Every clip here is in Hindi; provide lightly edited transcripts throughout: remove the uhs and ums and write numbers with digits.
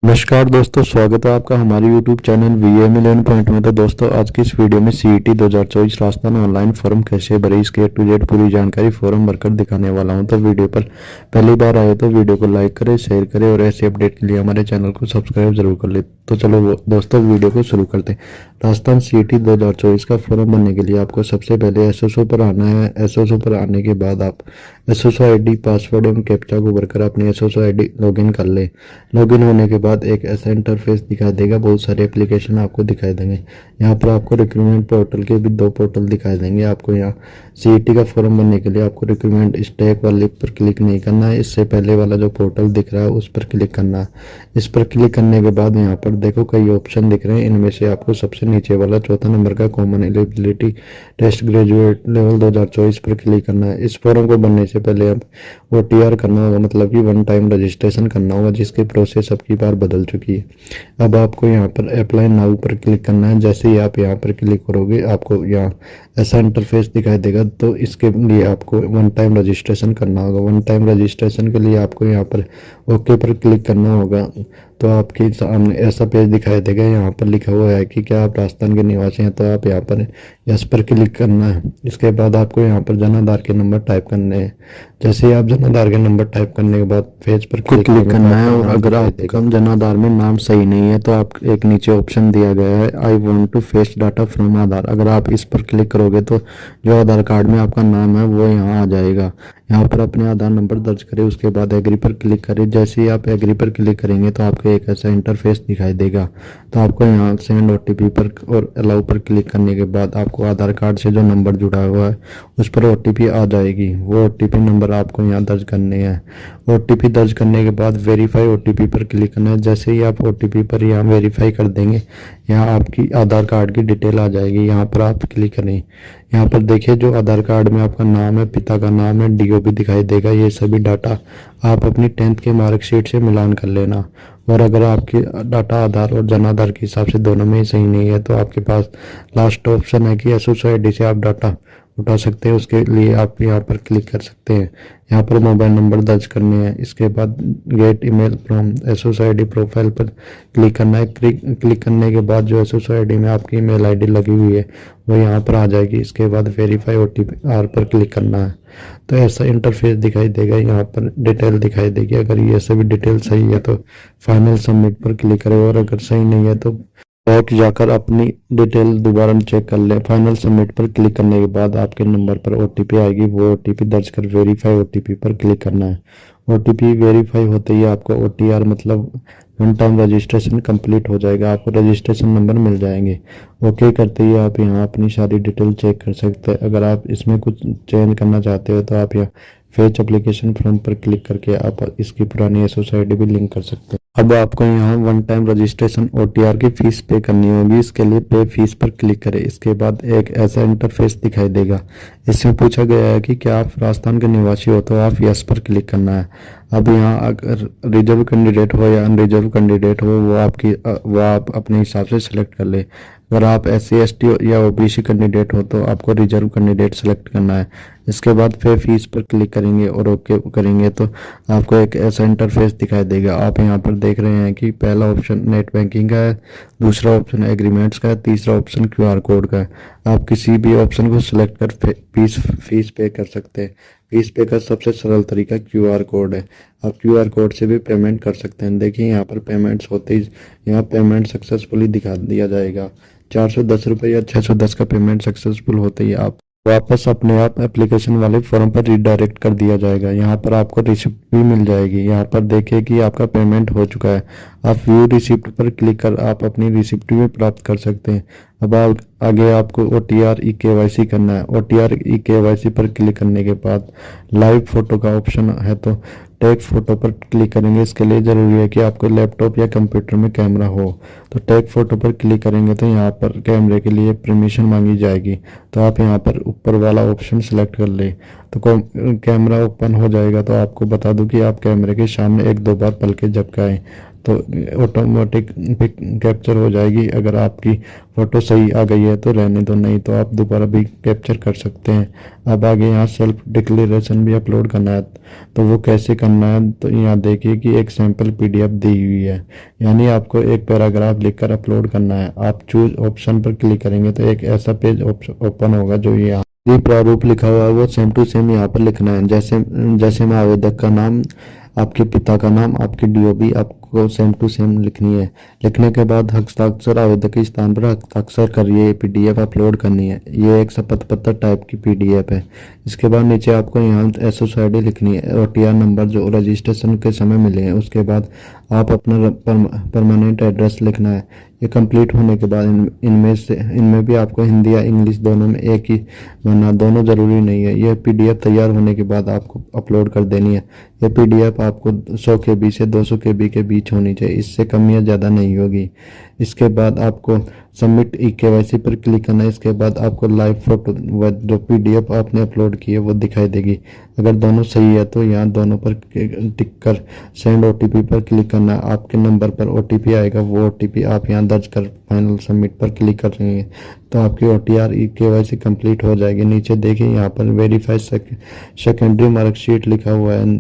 नमस्कार दोस्तों, स्वागत है आपका हमारे YouTube channel VML learn point में। तो दोस्तों, आज की इस वीडियो में CET 2024 राजस्थान ऑनलाइन फॉर्म कैसे भरे, इसके A to Z पूरी जानकारी फॉर्म भरकर दिखाने वाला हूं। तो वीडियो पर पहली बार आए तो वीडियो को लाइक करें, शेयर करें और ऐसे अपडेट के लिए हमारे चैनल को सब्सक्राइब जरूर कर ले। तो चलो दोस्तों, वीडियो को शुरू करते हैं। राजस्थान CET 2024 का फॉर्म भरने के लिए आपको सबसे पहले SSO पर आना है। SSO पर आने के बाद आप SSO ID पासवर्ड एवं कैप्चा को भरकर अपनी SSO ID लॉगिन कर ले। लॉगिन होने के बाद एक ऐसा इंटरफेस दिखाई देगा, बहुत सारे एप्लीकेशन आपको दिखाई देंगे। यहाँ पर आपको रिक्रूटमेंट पोर्टल के भी 2 पोर्टल दिखाई देंगे। आपको यहाँ CET का फॉर्म भरने के लिए आपको रिक्रूटमेंट स्टैक वाले पर क्लिक नहीं करना है, इससे पहले वाला जो पोर्टल दिख रहा है उस पर क्लिक करना है। इस पर क्लिक करने के बाद यहाँ पर देखो कई ऑप्शन दिख रहे हैं, इनमें से आपको सबसे नीचे वाला 4था नंबर का common eligibility test graduate level 2024 पर क्लिक करना है। इस फॉर्म को भरने से पहले आप OTR करना होगा, मतलब कि 1 टाइम रजिस्ट्रेशन करना होगा, जिसकी प्रोसेस अब की बार बदल चुकी है। अब आपको यहाँ पर अप्लाई नाउ पर क्लिक करना है। जैसे ही आप यहाँ पर क्लिक करोगे आपको यहाँ ऐसा इंटरफेस दिखाई देगा। तो इसके लिए आपको 1 टाइम रजिस्ट्रेशन करना होगा। 1 टाइम रजिस्ट्रेशन के लिए आपको यहाँ पर ओके पर क्लिक करना होगा। तो आपके सामने ऐसा पेज दिखाई देगा, यहाँ पर लिखा हुआ है कि क्या आप राजस्थान के निवासी हैं, तो आप यहाँ पर यस पर क्लिक करना है। इसके बाद आपको यहाँ पर जन आधार के नंबर टाइप करने हैं। जैसे ही आप जन आधार के नंबर टाइप करने के बाद पेज पर क्लिक करना है। और अगर आपका जन आधार में नाम सही नहीं है तो आप एक नीचे ऑप्शन दिया गया है I want to fetch data from Aadhaar, अगर आप इस पर क्लिक करोगे तो जो आधार कार्ड में आपका नाम है वो यहाँ आ जाएगा। यहाँ पर अपने आधार नंबर दर्ज करें, उसके बाद एग्री पर क्लिक करें। जैसे ही आप एग्री पर क्लिक करेंगे तो आपको एक ऐसा इंटरफेस दिखाई देगा। तो आपको यहाँ सेंड OTP पर और अलाउ पर क्लिक करने के बाद आपको आधार कार्ड से जो नंबर जुड़ा हुआ है उस पर OTP आ जाएगी। वो OTP नंबर आपको यहाँ दर्ज करने हैं। OTP दर्ज करने के बाद वेरीफाई OTP पर क्लिक करना है। जैसे ही आप OTP पर यहाँ वेरीफाई कर देंगे, यहाँ आपकी आधार कार्ड की डिटेल आ जाएगी। यहाँ पर आप क्लिक करें। यहाँ पर देखिए जो आधार कार्ड में आपका नाम है, पिता का नाम है, DOB दिखाई देगा। ये सभी डाटा आप अपनी 10th के मार्कशीट से मिलान कर लेना। और अगर आपकी डाटा आधार और जन आधार के हिसाब से दोनों में ही सही नहीं है तो आपके पास लास्ट ऑप्शन है कि SSO ID से आप डाटा उठा सकते हैं। उसके लिए आप यहाँ पर क्लिक कर सकते हैं। यहाँ पर मोबाइल नंबर दर्ज करने हैं। इसके बाद gate email from SSO ID profile पर क्लिक करना है। क्लिक करने के बाद जो SSO ID में आपकी ईमेल ID लगी हुई है वो यहाँ पर आ जाएगी। इसके बाद वेरीफाई OTR पर क्लिक करना है। तो ऐसा इंटरफेस दिखाई देगा, यहाँ पर डिटेल दिखाई देगी। अगर ये सभी डिटेल सही है तो फाइनल सबमिट पर क्लिक करें, और अगर सही नहीं है तो बैक जाकर अपनी डिटेल दोबारा चेक कर लें। फाइनल सबमिट पर क्लिक करने के बाद आपके नंबर पर OTP आएगी। वो OTP दर्ज कर वेरीफाई OTP पर क्लिक करना है। OTP वेरीफाई होते ही आपको OTR मतलब 1 टाइम रजिस्ट्रेशन कंप्लीट हो जाएगा। आपको रजिस्ट्रेशन नंबर मिल जाएंगे। ओके करते ही आप यहाँ अपनी सारी डिटेल चेक कर सकते हैं। अगर आप इसमें कुछ चेंज करना चाहते हो तो आप यहाँ फेच एप्लीकेशन फॉर्म पर क्लिक करके आप इसकी पुरानी SSO ID भी लिंक कर सकते हैं। अब आपको यहाँ 1 टाइम रजिस्ट्रेशन OTR की फीस पे करनी होगी। इसके लिए पे फीस पर क्लिक करें। इसके बाद एक ऐसा इंटरफेस दिखाई देगा। इसमें पूछा गया है कि क्या आप राजस्थान के निवासी हो, तो आप यस पर क्लिक करना है। अब यहाँ अगर रिजर्व कैंडिडेट हो या अनरिजर्व कैंडिडेट हो वो आप अपने हिसाब से सिलेक्ट कर ले। अगर आप SC ST या OBC कैंडिडेट हो तो आपको रिजर्व कैंडिडेट सेलेक्ट करना है। इसके बाद पे फीस पर क्लिक करेंगे और ओके करेंगे तो आपको एक ऐसा इंटरफेस दिखाई देगा। आप यहाँ पर देख रहे हैं कि पहला ऑप्शन नेट बैंकिंग का है, दूसरा ऑप्शन एग्रीमेंट्स का है, तीसरा ऑप्शन QR कोड का है। आप किसी भी ऑप्शन को सिलेक्ट कर फीस पे कर सकते हैं। फीस पे का सबसे सरल तरीका QR कोड है। आप QR कोड से भी पेमेंट कर सकते हैं। देखिए यहाँ पर पेमेंट्स होते ही यहाँ पेमेंट सक्सेसफुली दिखा दिया जाएगा। 410 रुपये या 610 का पेमेंट सक्सेसफुल होते ही आप वापस अपने आप एप्लीकेशन वाले फॉर्म पर रिडायरेक्ट कर दिया जाएगा। यहाँ पर आपको रिसिप्ट भी मिल जाएगी। यहाँ पर देखिए कि आपका पेमेंट हो चुका है। आप व्यू रिसिप्ट पर क्लिक कर आप अपनी रिसिप्ट भी प्राप्त कर सकते हैं। अब आगे आपको OTR eKYC करना है। OTR eKYC पर क्लिक करने के बाद लाइव फोटो का ऑप्शन है, तो टेक फोटो पर क्लिक करेंगे। इसके लिए जरूरी है कि आपको लैपटॉप या कंप्यूटर में कैमरा हो। तो टेक फोटो पर क्लिक करेंगे तो यहाँ पर कैमरे के लिए परमिशन मांगी जाएगी। तो आप यहाँ पर ऊपर वाला ऑप्शन सेलेक्ट कर ले तो कैमरा ओपन हो जाएगा। तो आपको बता दूं कि आप कैमरे के सामने 1-2 बार पलके झपकाएं तो ऑटोमेटिक पिक कैप्चर हो जाएगी। अगर आपकी फ़ोटो सही आ गई है तो रहने दो, नहीं तो आप दोबारा भी कैप्चर कर सकते हैं। अब आगे यहाँ सेल्फ डिक्लेरेशन भी अपलोड करना है, तो वो कैसे करना है, तो यहाँ देखिए कि एक सैम्पल पीडीएफ दी हुई है, यानी आपको एक पैराग्राफ लिखकर अपलोड करना है। आप चूज ऑप्शन पर क्लिक करेंगे तो एक ऐसा पेज ओपन होगा जो यहाँ प्रारूप लिखा हुआ है वो सेम टू सेम यहाँ पर लिखना है। जैसे जैसे में आवेदक का नाम, आपके पिता का नाम, आपकी डीओबी आपको सेम टू सेम लिखनी है। लिखने के बाद हस्ताक्षर आवेदक के स्थान पर हस्ताक्षर कर ये पीडीएफ अपलोड करनी है। ये एक शपथ पत्र टाइप की पीडीएफ है। इसके बाद नीचे आपको यहाँ SSID लिखनी है, OTR नंबर जो रजिस्ट्रेशन के समय मिले हैं। उसके बाद आप अपना परमानेंट एड्रेस लिखना है। ये कंप्लीट होने के बाद इनमें भी आपको हिंदी या इंग्लिश दोनों में एक ही भरना, दोनों ज़रूरी नहीं है। यह पीडीएफ तैयार होने के बाद आपको अपलोड कर देनी है। यह पीडीएफ आपको 100 KB से 200 KB के बीच होनी चाहिए, इससे कम या ज़्यादा नहीं होगी। इसके बाद आपको सबमिट KYC पर क्लिक करना है। इसके बाद आपको लाइव फोटो जो पीडीएफ आपने अपलोड की है वो दिखाई देगी। अगर दोनों सही है तो यहाँ दोनों पर टिक कर सेंड OTP पर क्लिक करना है। आपके नंबर पर OTP आएगा, वो OTP आप यहाँ दर्ज कर फाइनल सबमिट पर क्लिक करेंगे तो आपकी OTR KYC कंप्लीट हो जाएगी। नीचे देखिए यहाँ पर वेरीफाई सेकेंडरी मार्कशीट लिखा हुआ है,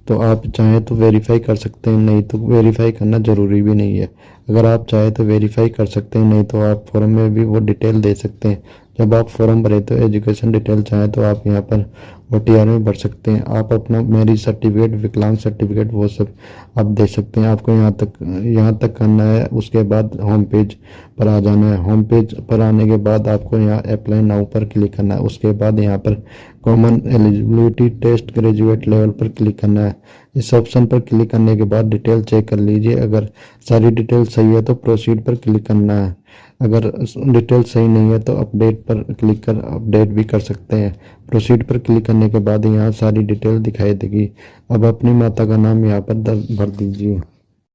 तो आप चाहें तो वेरीफाई कर सकते हैं, नहीं तो वेरीफाई करना ज़रूरी भी नहीं है। अगर आप चाहें तो वेरीफाई कर सकते हैं, नहीं तो आप फॉर्म में भी वो डिटेल दे सकते हैं। जब आप फॉर्म भरें तो एजुकेशन डिटेल चाहें तो आप यहाँ पर OTR में भर सकते हैं। आप अपना मैरिज सर्टिफिकेट, विकलांग सर्टिफिकेट वो सब आप दे सकते हैं। आपको यहाँ तक करना है। उसके बाद होम पेज पर आ जाना है। होम पेज पर आने के बाद आपको यहाँ अप्लाई नाउ पर क्लिक करना है। उसके बाद यहाँ पर common eligibility test graduate level पर क्लिक करना है। इस ऑप्शन पर क्लिक करने के बाद डिटेल चेक कर लीजिए। अगर सारी डिटेल सही है तो प्रोसीड पर क्लिक करना है। अगर डिटेल सही नहीं है तो अपडेट पर क्लिक कर अपडेट भी कर सकते हैं। प्रोसीड पर क्लिक करने के बाद यहाँ सारी डिटेल दिखाई देगी। अब अपनी माता का नाम यहाँ पर भर दीजिए।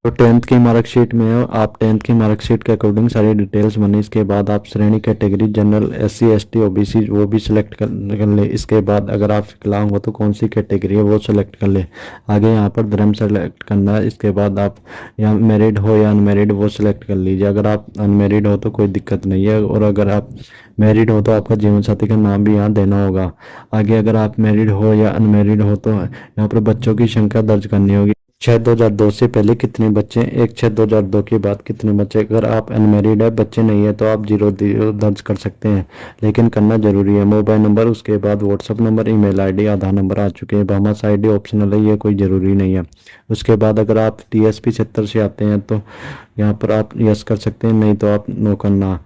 तो 10th की मार्कशीट में हो, आप 10th की मार्कशीट के अकॉर्डिंग सारी डिटेल्स बने। इसके बाद आप श्रेणी category general, SC ST OBC वो भी सिलेक्ट कर ले। इसके बाद अगर आप विकलांग हो तो कौन सी कैटेगरी है वो सिलेक्ट कर ले। आगे यहाँ पर धर्म सेलेक्ट करना है। इसके बाद आप यहाँ मैरिड हो या अनमेरिड वो सिलेक्ट कर लीजिए। अगर आप अनमेरिड हो तो कोई दिक्कत नहीं है, और अगर आप मैरिड हो तो आपका जीवन साथी का नाम भी यहाँ देना होगा। आगे अगर आप मैरिड हो या अनमेरिड हो तो यहाँ पर बच्चों की संख्या दर्ज करनी होगी। 6/2002 से पहले कितने बच्चे, 1/6/2002 के बाद कितने बच्चे। अगर आप अनमेरिड है, बच्चे नहीं है, तो आप 0 दर्ज कर सकते हैं, लेकिन करना जरूरी है। मोबाइल नंबर, उसके बाद व्हाट्सअप नंबर, ईमेल आईडी, आधार नंबर आ चुके हैं। भामास ID ऑप्शनल है, ये कोई ज़रूरी नहीं है। उसके बाद अगर आप TSP 76 से आते हैं तो यहाँ पर आप यस कर सकते हैं, नहीं तो आप नो करना।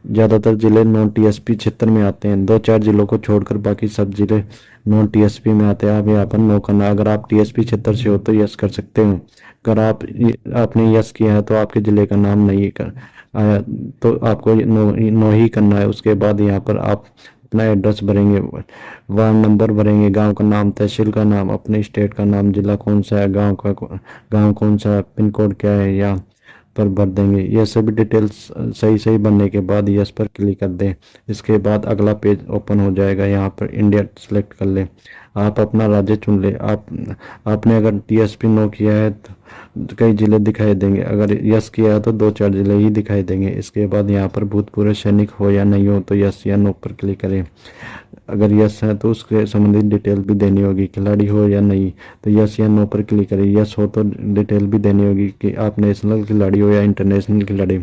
ज़्यादातर जिले नॉन TSP 76 में आते हैं। 2-4 जिलों को छोड़कर बाकी सब जिले नॉन TSP में आते हैं। आप यहाँ पर नो करना। अगर आप TSP 76 से हो तो यस कर सकते हो। अगर आपने यस किया है तो आपके ज़िले का नाम नहीं कर आया तो आपको नो ही करना है। उसके बाद यहाँ पर आप अपना एड्रेस भरेंगे, वार्ड नंबर भरेंगे, गांव का नाम, तहसील का नाम, अपने स्टेट का नाम, जिला कौन सा है, गांव कौन सा है, पिन कोड क्या है, या पर भर देंगे। ये सभी डिटेल्स सही भरने के बाद यस पर क्लिक कर दें। इसके बाद अगला पेज ओपन हो जाएगा। यहाँ पर इंडिया सेलेक्ट कर लें। आप अपना राज्य चुन ले। आपने अगर TSP नो किया है तो कई जिले दिखाई देंगे, अगर यस किया है तो 2-4 जिले ही दिखाई देंगे। इसके बाद यहाँ पर भूतपूर्व सैनिक हो या नहीं हो तो यस या नो पर क्लिक करें। अगर यस है तो उसके संबंधित डिटेल भी देनी होगी। खिलाड़ी हो या नहीं तो यस या नो पर क्लिक करें। यस हो तो डिटेल भी देनी होगी कि आप नेशनल खिलाड़ी हो या इंटरनेशनल खिलाड़ी।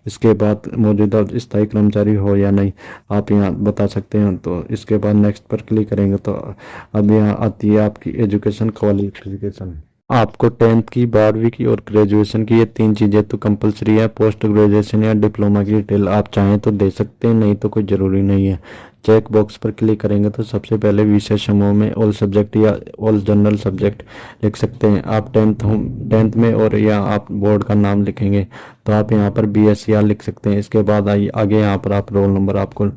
इसके बाद मौजूदा स्थायी कर्मचारी हो या नहीं आप यहाँ बता सकते हैं। तो इसके बाद नेक्स्ट पर क्लिक करेंगे तो अब यहाँ आती है आपकी एजुकेशन क्वालिफिकेशन। आपको 10th की, 12वीं की और ग्रेजुएशन की, ये 3 चीज़ें तो कंपलसरी है। पोस्ट ग्रेजुएशन या डिप्लोमा की डिटेल आप चाहें तो दे सकते हैं, नहीं तो कोई ज़रूरी नहीं है। चेक बॉक्स पर क्लिक करेंगे तो सबसे पहले विषय समूह में ऑल सब्जेक्ट या ऑल जनरल सब्जेक्ट लिख सकते हैं। आप 10th में और या आप बोर्ड का नाम लिखेंगे तो आप यहाँ पर BSc लिख सकते हैं। इसके बाद आगे यहाँ पर आप रोल नंबर, आपको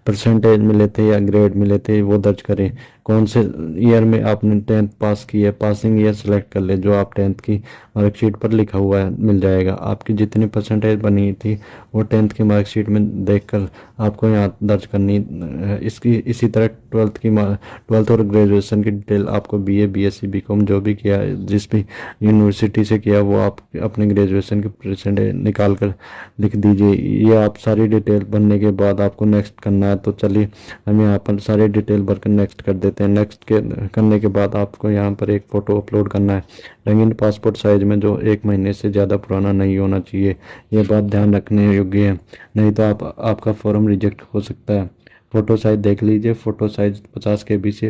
परसेंटेज मिले थे या ग्रेड मिले थे वो दर्ज करें। कौन से ईयर में आपने 10th पास की है, पासिंग ईयर सेलेक्ट कर ले, जो आप 10th की मार्कशीट पर लिखा हुआ है मिल जाएगा। आपकी जितनी परसेंटेज बनी थी वो 10th की मार्कशीट में देखकर आपको यहाँ दर्ज करनी है। इसकी इसी तरह 12th और ग्रेजुएशन की डिटेल आपको BA BSc BCom जो भी किया है, जिस भी यूनिवर्सिटी से किया, वो आप अपने ग्रेजुएशन की परसेंटेज निकाल कर लिख दीजिए। ये आप सारी डिटेल भरने के बाद आपको नेक्स्ट करना है। तो चलिए हम यहाँ पर सारी डिटेल भरकर नेक्स्ट कर देते हैं। नेक्स्ट करने के बाद आपको यहाँ पर एक फ़ोटो अपलोड करना है रंगीन पासपोर्ट साइज में, जो 1 महीने से ज़्यादा पुराना नहीं होना चाहिए। ये बात ध्यान रखने योग्य है, नहीं तो आपका फॉर्म रिजेक्ट हो सकता है। फ़ोटो साइज देख लीजिए, फ़ोटो साइज 50 KB से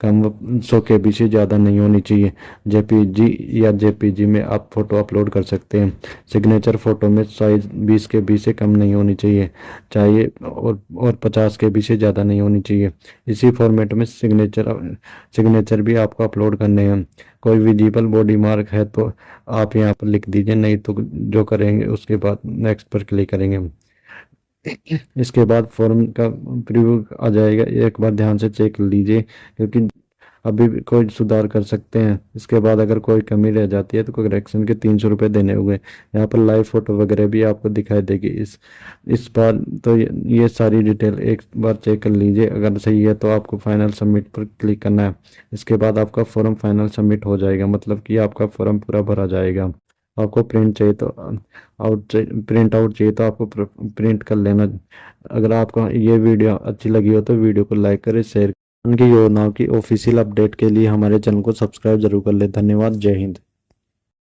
कम, 100 KB से ज़्यादा नहीं होनी चाहिए। JPG या JPG में आप फ़ोटो अपलोड कर सकते हैं। सिग्नेचर फ़ोटो में साइज 20 KB से कम नहीं होनी चाहिए और 50 KB से ज़्यादा नहीं होनी चाहिए। इसी फॉर्मेट में सिग्नेचर भी आपको अपलोड करने हैं। कोई विजिबल बॉडी मार्क है तो आप यहाँ पर लिख दीजिए, नहीं तो जो करेंगे उसके बाद नेक्स्ट पर क्लिक करेंगे। इसके बाद फॉर्म का प्रीव्यू आ जाएगा, एक बार ध्यान से चेक लीजिए, क्योंकि अभी भी कोई सुधार कर सकते हैं। इसके बाद अगर कोई कमी रह जाती है तो करेक्शन के 300 रुपये देने होंगे। यहाँ पर लाइव फोटो वगैरह भी आपको दिखाई देगी इस बार। तो ये सारी डिटेल एक बार चेक कर लीजिए, अगर सही है तो आपको फाइनल सबमिट पर क्लिक करना है। इसके बाद आपका फॉर्म फाइनल सबमिट हो जाएगा, मतलब कि आपका फॉर्म पूरा भरा जाएगा। आपको प्रिंट आउट चाहिए तो आपको प्रिंट कर लेना। अगर आपको ये वीडियो अच्छी लगी हो तो वीडियो को लाइक करें, शेयर। उनकी योजनाओं की ऑफिशियल अपडेट के लिए हमारे चैनल को सब्सक्राइब जरूर कर ले। धन्यवाद। जय हिंद।